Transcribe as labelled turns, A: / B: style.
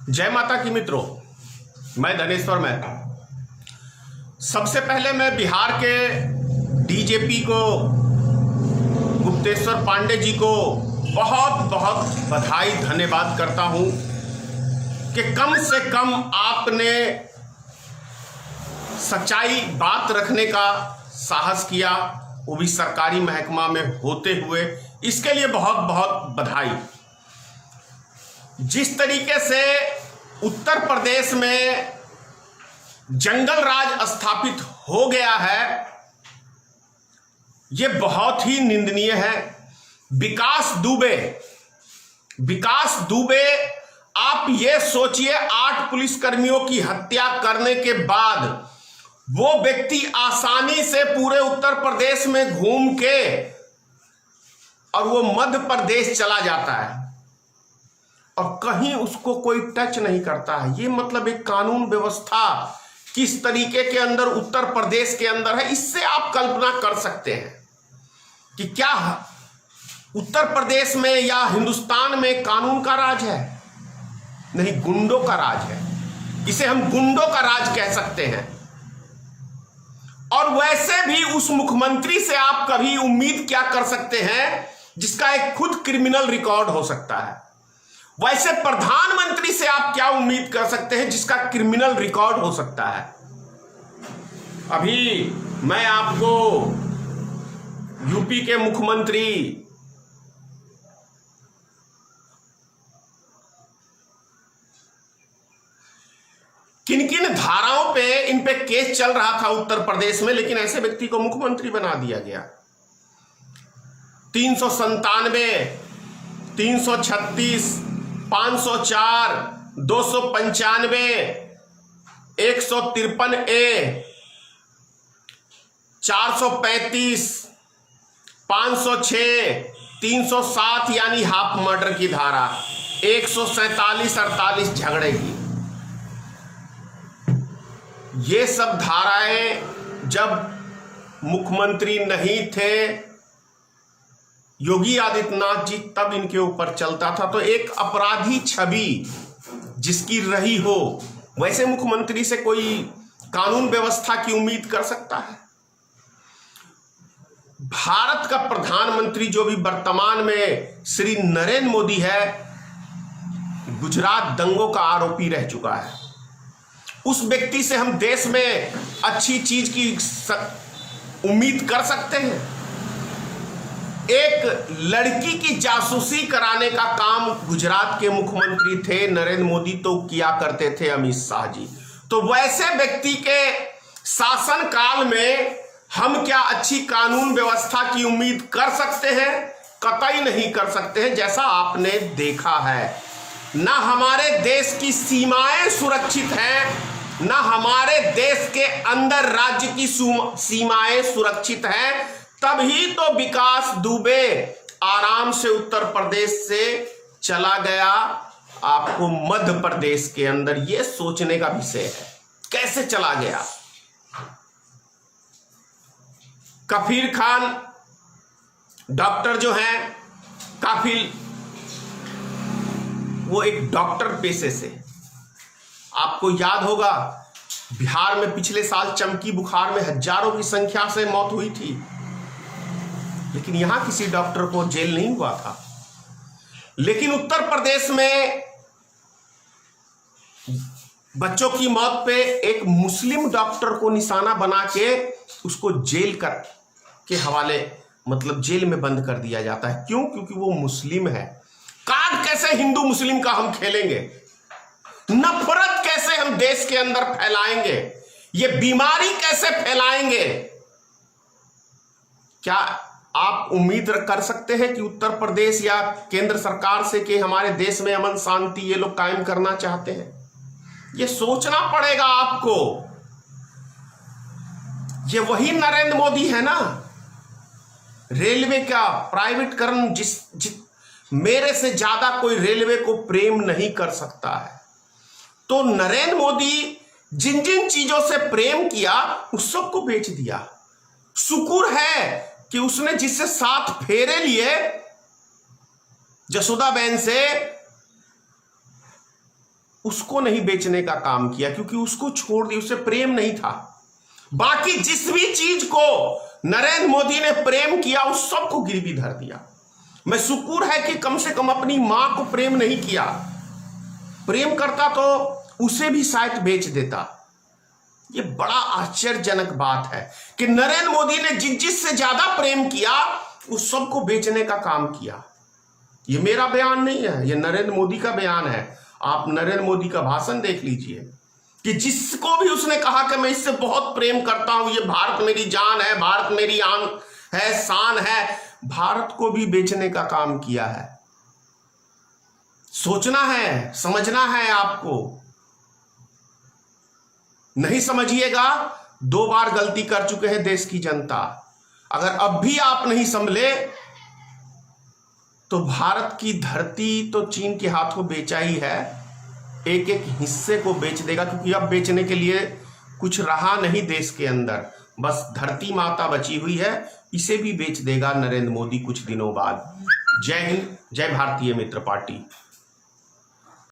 A: जय माता की मित्रों, मैं धनेश्वर मेहता। सबसे पहले मैं बिहार के डीजीपी को गुप्तेश्वर पांडे जी को बहुत बहुत बधाई धन्यवाद करता हूं कि कम से कम आपने सच्चाई बात रखने का साहस किया, वो भी सरकारी महकमा में होते हुए। इसके लिए बहुत बहुत बधाई। जिस तरीके से उत्तर प्रदेश में जंगल राज स्थापित हो गया है, यह बहुत ही निंदनीय है। विकास दुबे, आप ये सोचिए, 8 पुलिसकर्मियों की हत्या करने के बाद वो व्यक्ति आसानी से पूरे उत्तर प्रदेश में घूम के और वो मध्य प्रदेश चला जाता है और कहीं उसको कोई टच नहीं करता है। ये मतलब एक कानून व्यवस्था किस तरीके के अंदर उत्तर प्रदेश के अंदर है, इससे आप कल्पना कर सकते हैं कि क्या उत्तर प्रदेश में या हिंदुस्तान में कानून का राज है? नहीं, गुंडों का राज है। इसे हम गुंडों का राज कह सकते हैं। और वैसे भी उस मुख्यमंत्री से आप कभी उम्मीद क्या कर सकते हैं जिसका एक खुद क्रिमिनल रिकॉर्ड हो सकता है? वैसे प्रधानमंत्री से आप क्या उम्मीद कर सकते हैं जिसका क्रिमिनल रिकॉर्ड हो सकता है? अभी मैं आपको यूपी के मुख्यमंत्री किन किन धाराओं पे इन पे केस चल रहा था उत्तर प्रदेश में, लेकिन ऐसे व्यक्ति को मुख्यमंत्री बना दिया गया। 397, 336, 504, 295, 153A, 435, 506, 307 यानी हाफ मर्डर की धारा, 147, 48 झगड़े की। ये सब धाराएं जब मुख्यमंत्री नहीं थे योगी आदित्यनाथ जी, तब इनके ऊपर चलता था। तो एक अपराधी छवि जिसकी रही हो, वैसे मुख्यमंत्री से कोई कानून व्यवस्था की उम्मीद कर सकता है? भारत का प्रधानमंत्री जो भी वर्तमान में श्री नरेंद्र मोदी है, गुजरात दंगों का आरोपी रह चुका है। उस व्यक्ति से हम देश में अच्छी चीज की उम्मीद कर सकते हैं? एक लड़की की जासूसी कराने का काम गुजरात के मुख्यमंत्री थे नरेंद्र मोदी, तो किया करते थे अमित शाह जी। तो वैसे व्यक्ति के शासन काल में हम क्या अच्छी कानून व्यवस्था की उम्मीद कर सकते हैं? कतई नहीं कर सकते हैं। जैसा आपने देखा है, ना हमारे देश की सीमाएं सुरक्षित हैं, ना हमारे देश के अंदर राज्य की सीमाएं सुरक्षित हैं। तभी तो विकास दुबे आराम से उत्तर प्रदेश से चला गया आपको मध्य प्रदेश के अंदर। यह सोचने का विषय है, कैसे चला गया। कफील खान डॉक्टर जो हैं, काफिल, वो एक डॉक्टर पेशे से, आपको याद होगा बिहार में पिछले साल चमकी बुखार में हजारों की संख्या से मौत हुई थी, लेकिन यहां किसी डॉक्टर को जेल नहीं हुआ था। लेकिन उत्तर प्रदेश में बच्चों की मौत पे एक मुस्लिम डॉक्टर को निशाना बना के उसको जेल के हवाले, मतलब जेल में बंद कर दिया जाता है। क्यों? क्योंकि वो मुस्लिम है। कार्ड कैसे हिंदू मुस्लिम का हम खेलेंगे? नफरत कैसे हम देश के अंदर फैलाएंगे? ये बीमारी कैसे फैलाएंगे? क्या आप उम्मीद कर सकते हैं कि उत्तर प्रदेश या केंद्र सरकार से कि हमारे देश में अमन शांति ये लोग कायम करना चाहते हैं? ये सोचना पड़ेगा आपको। ये वही नरेंद्र मोदी है ना, रेलवे का प्राइवेटकरण। मेरे से ज्यादा कोई रेलवे को प्रेम नहीं कर सकता है। तो नरेंद्र मोदी जिन जिन चीजों से प्रेम किया उस सब को बेच दिया। शुक्र है कि उसने जिससे 7 फेरे लिए जसोदाबेन से, उसको नहीं बेचने का काम किया, क्योंकि उसको छोड़ दिया, उससे प्रेम नहीं था। बाकी जिस भी चीज को नरेंद्र मोदी ने प्रेम किया उस सबको गिरवी धर दिया। मैं शुक्र है कि कम से कम अपनी मां को प्रेम नहीं किया, प्रेम करता तो उसे भी शायद बेच देता। ये बड़ा आश्चर्यजनक बात है कि नरेंद्र मोदी ने जिससे ज्यादा प्रेम किया उस सबको बेचने का काम किया। ये मेरा बयान नहीं है, ये नरेंद्र मोदी का बयान है। आप नरेंद्र मोदी का भाषण देख लीजिए कि जिसको भी उसने कहा कि मैं इससे बहुत प्रेम करता हूं, ये भारत मेरी जान है, भारत मेरी आन है, शान है, भारत को भी बेचने का काम किया है। सोचना है, समझना है आपको। नहीं समझिएगा, 2 बार गलती कर चुके हैं देश की जनता। अगर अब भी आप नहीं संभले तो भारत की धरती तो चीन के हाथों बेचा ही है, एक एक हिस्से को बेच देगा, क्योंकि अब बेचने के लिए कुछ रहा नहीं देश के अंदर, बस धरती माता बची हुई है, इसे भी बेच देगा नरेंद्र मोदी कुछ दिनों बाद। जय हिंद, जय भारतीय मित्र पार्टी।